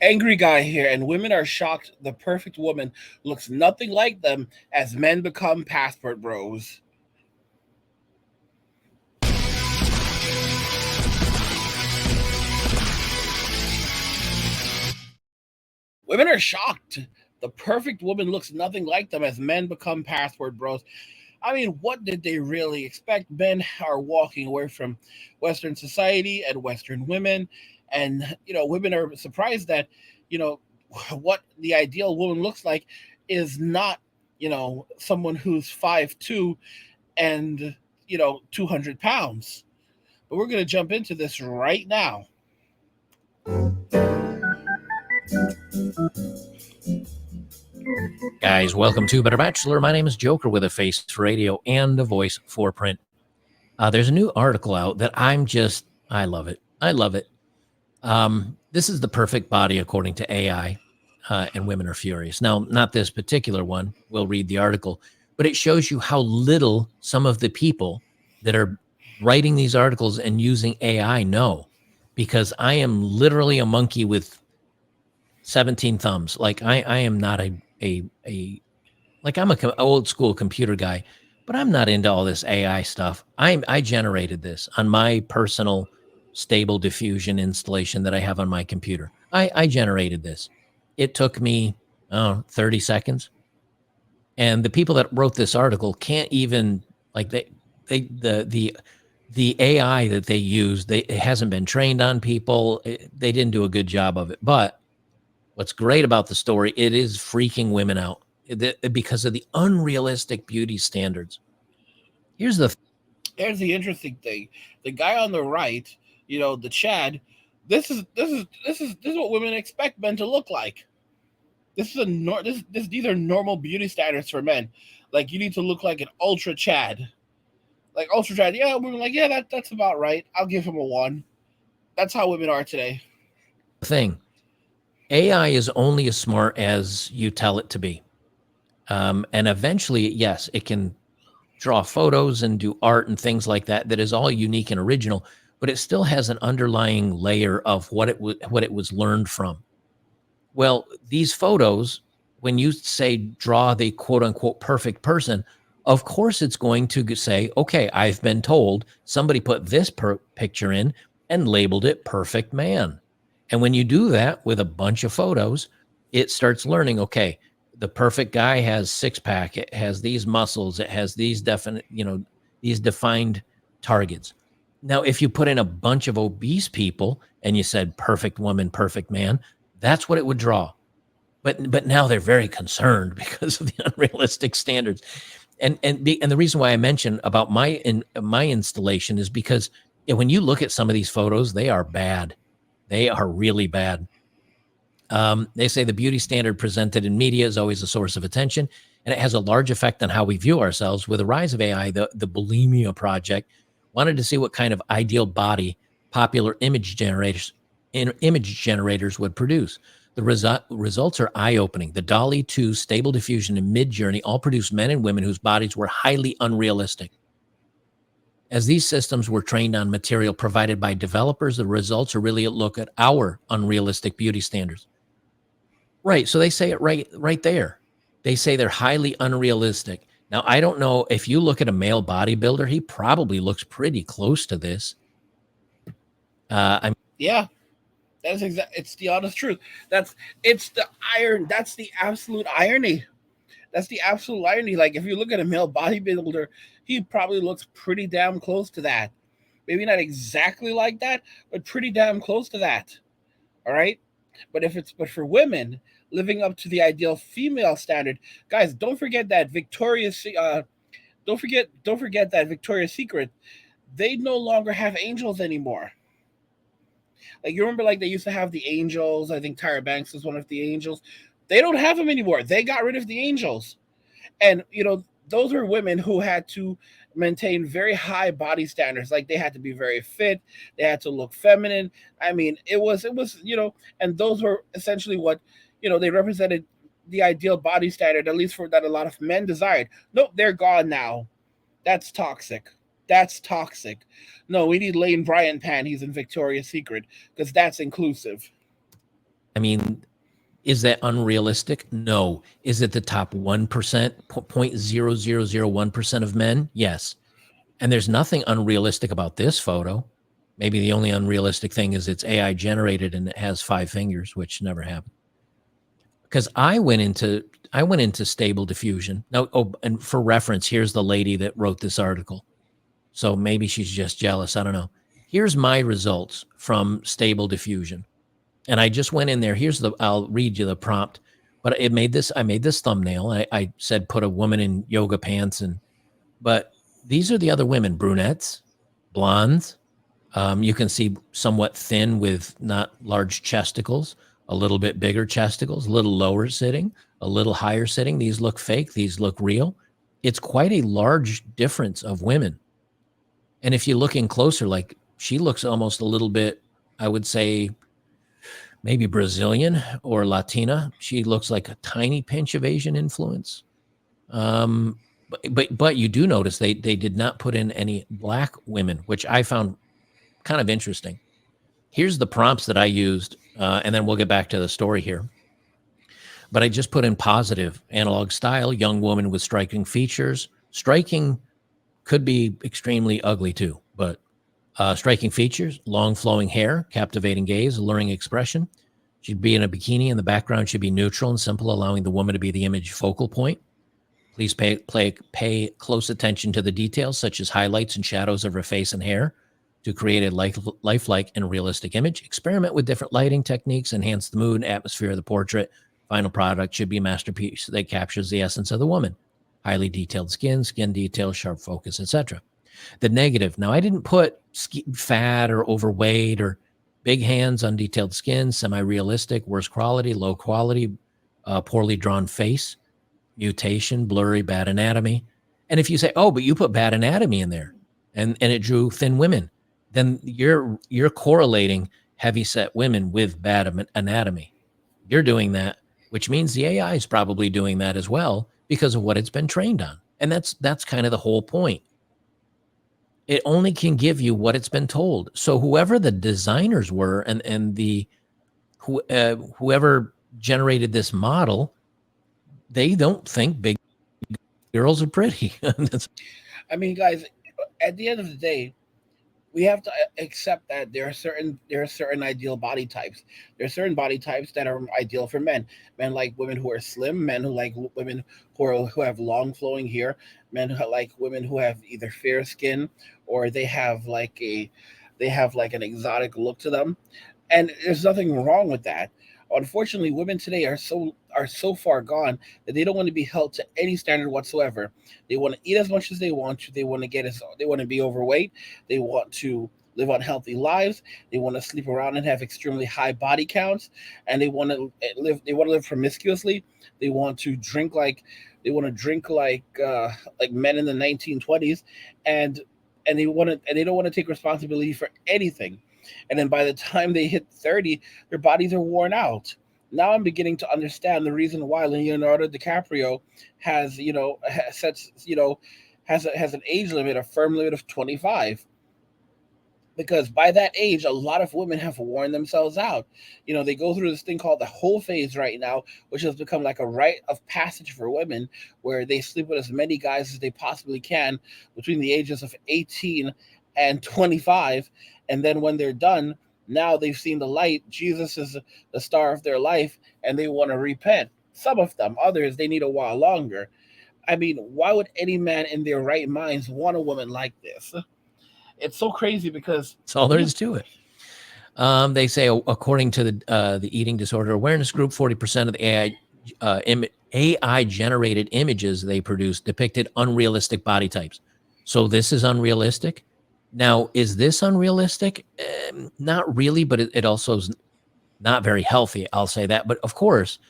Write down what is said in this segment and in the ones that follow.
Angry guy here, and women are shocked the perfect woman looks nothing like them as men become passport bros. Women are shocked the perfect woman looks nothing like them as men become passport bros. I mean, what did they really expect? Men are walking away from Western society and Western women, and women are surprised that you know what the ideal woman looks like is not someone who's 5'2" and 200 pounds. But we're gonna jump into this right now. Guys, welcome to Better Bachelor. My name is Joker with a face for radio and a voice for print. There's a new article out that I love it. I love it. This is the perfect body according to AI, and women are furious. Now, not this particular one. We'll read the article, but it shows you how little some of the people that are writing these articles and using AI know, because I am literally a monkey with 17 thumbs. Like I am not a like I'm old school computer guy, but I'm not into all this AI stuff. I generated this on my personal stable diffusion installation that I have on my computer. I generated this. It took me 30 seconds. And the people that wrote this article can't even like they the AI that they use, it hasn't been trained on people. They didn't do a good job of it. But what's great about the story, it is freaking women out because of the unrealistic beauty standards. Here's the Here's the interesting thing: the guy on the right, the Chad. This is what women expect men to look like. This is a these are normal beauty standards for men. Like, you need to look like an ultra Chad, like ultra Chad. Yeah, women like, yeah, that's about right. I'll give him a 1. That's how women are today. thing. AI is only as smart as you tell it to be. And eventually, yes, it can draw photos and do art and things like that that is all unique and original, but it still has an underlying layer of what it was learned from. Well, these photos, when you say draw the quote unquote perfect person, of course it's going to say, okay, I've been told somebody put this picture in and labeled it perfect man. And when you do that with a bunch of photos, it starts learning, okay, the perfect guy has six pack, it has these muscles, it has these definite, these defined targets. Now, if you put in a bunch of obese people and you said perfect woman, perfect man, that's what it would draw. But now they're very concerned because of the unrealistic standards. And the reason why I mentioned about my installation is because when you look at some of these photos, they are bad. They are really bad. They say the beauty standard presented in media is always a source of attention, and it has a large effect on how we view ourselves. With the rise of AI, the Bulimia Project wanted to see what kind of ideal body popular image generators would produce. The results are eye-opening. The DALL-E 2, Stable Diffusion, and Midjourney all produced men and women whose bodies were highly unrealistic. As these systems were trained on material provided by developers, the results are really a look at our unrealistic beauty standards. Right. So they say it right there. They say they're highly unrealistic. Now, I don't know if you look at a male bodybuilder, he probably looks pretty close to this. Yeah, it's the honest truth. It's the iron. That's the absolute irony. That's the absolute irony. Like, if you look at a male bodybuilder, he probably looks pretty damn close to that. Maybe not exactly like that, but pretty damn close to that. All right. But for women living up to the ideal female standard, guys, don't forget that Victoria's Secret, they no longer have angels anymore. Like, you remember, like, they used to have the angels. I think Tyra Banks was one of the angels. They don't have them anymore. They got rid of the angels. And those were women who had to maintain very high body standards. Like, they had to be very fit, they had to look feminine. I mean, it was and those were essentially what they represented the ideal body standard, at least for that a lot of men desired. Nope, they're gone now. That's toxic. That's toxic. No, we need Lane Bryant panties in Victoria's Secret, because that's inclusive. I mean, is that unrealistic? No. Is it the top 1%, 0.0001% of men? Yes. And there's nothing unrealistic about this photo. Maybe the only unrealistic thing is it's AI generated and it has 5 fingers, which never happened. Because I went into stable diffusion. Now, oh, and for reference, here's the lady that wrote this article. So maybe she's just jealous. I don't know. Here's my results from stable diffusion. And I just went in there. I'll read you the prompt. But I made this thumbnail. I said put a woman in yoga pants but these are the other women, brunettes, blondes. You can see somewhat thin with not large chesticles, a little bit bigger chesticles, a little lower sitting, a little higher sitting. These look fake. These look real. It's quite a large difference of women. And if you look in closer, like she looks almost a little bit, I would say maybe Brazilian or Latina. She looks like a tiny pinch of Asian influence. But you do notice they did not put in any black women, which I found kind of interesting. Here's the prompts that I used, and then we'll get back to the story here. But I just put in positive analog style, young woman with striking features. Striking could be extremely ugly too, but striking features, long flowing hair, captivating gaze, alluring expression. She'd be in a bikini, and the background should be neutral and simple, allowing the woman to be the image focal point. Please pay close attention to the details, such as highlights and shadows of her face and hair, to create a lifelike and realistic image. Experiment with different lighting techniques, enhance the mood and atmosphere of the portrait. Final product should be a masterpiece that captures the essence of the woman. Highly detailed skin details, sharp focus, etc. The negative. Now, I didn't put fat or overweight or big hands, undetailed skin, semi-realistic, worse quality, low quality, poorly drawn face, mutation, blurry, bad anatomy. And if you say, oh, but you put bad anatomy in there and it drew thin women, then you're correlating heavy set women with bad anatomy. You're doing that, which means the AI is probably doing that as well because of what it's been trained on. And that's kind of the whole point. It only can give you what it's been told. So whoever the designers were and whoever generated this model, they don't think big girls are pretty. I mean, guys, at the end of the day, we have to accept that there are certain ideal body types. There are certain body types that are ideal for men. Men like women who are slim. Men who like women who have long flowing hair. Men who like women who have either fair skin or they have like an exotic look to them. And there's nothing wrong with that. Unfortunately, women today are so far gone that they don't want to be held to any standard whatsoever. They want to eat as much as they want to. They want to be overweight. They want to live unhealthy lives. They want to sleep around and have extremely high body counts, and they want to live promiscuously. They want to drink like they want to drink like men in the 1920s, and they don't want to take responsibility for anything. And then by the time they hit 30, their bodies are worn out. Now I'm beginning to understand the reason why Leonardo DiCaprio has you know sets has an age limit, a firm limit of 25, because by that age a lot of women have worn themselves out. They go through this thing called the whole phase right now, which has become like a rite of passage for women, where they sleep with as many guys as they possibly can between the ages of 18 and 25. And then when they're done, now they've seen the light, Jesus is the star of their life, and they want to repent. Some of them, others, they need a while longer. I mean, why would any man in their right minds want a woman like this? It's so crazy because That's all there when you is to it. They say, according to the Eating Disorder Awareness Group, 40% of the AI generated images they produce depicted unrealistic body types. So this is unrealistic. Now, is this unrealistic? Not really, but it also is not very healthy. I'll say that. But of course,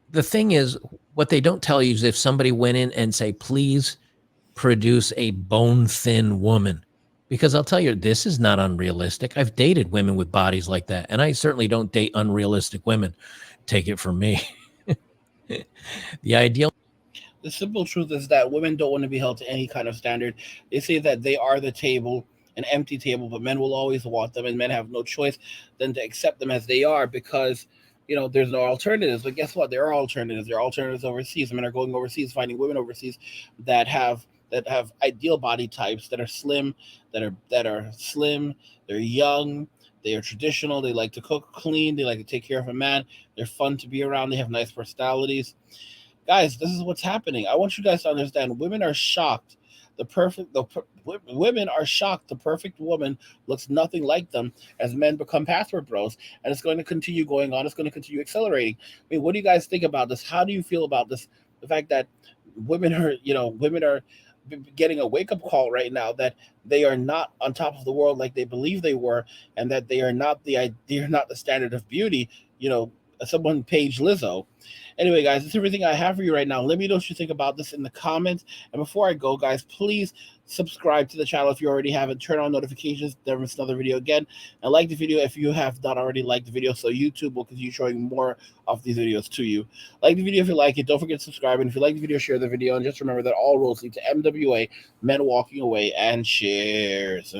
the thing is, what they don't tell you is if somebody went in and say, please produce a bone thin woman. Because I'll tell you, this is not unrealistic. I've dated women with bodies like that, and I certainly don't date unrealistic women. Take it from me. The ideal. the simple truth is that women don't want to be held to any kind of standard. They say that they are the table an empty table, but men will always want them, and men have no choice than to accept them as they are because there's no alternatives. But guess what? There are alternatives. There are alternatives overseas. Men are going overseas, finding women overseas that have ideal body types, that are slim, that are slim. They're young. They are traditional. They like to cook, clean. They like to take care of a man. They're fun to be around. They have nice personalities. Guys, this is what's happening. I want you guys to understand. Women are shocked. Women are shocked. The perfect woman looks nothing like them as men become password bros, and it's going to continue going on. It's going to continue accelerating. I mean, what do you guys think about this? How do you feel about this? The fact that women are getting a wake up call right now that they are not on top of the world like they believe they were, and that they are not the standard of beauty. You know, someone page Lizzo. Anyway, guys, that's everything I have for you right now. Let me know what you think about this in the comments. And before I go, guys, please subscribe to the channel if you already haven't. Turn on notifications, never miss another video again. And like the video if you have not already liked the video, so YouTube will continue showing more of these videos to you. Like the video if you like it. Don't forget to subscribe. And if you like the video, share the video. And just remember that all roads lead to MWA, men walking away, and cheers.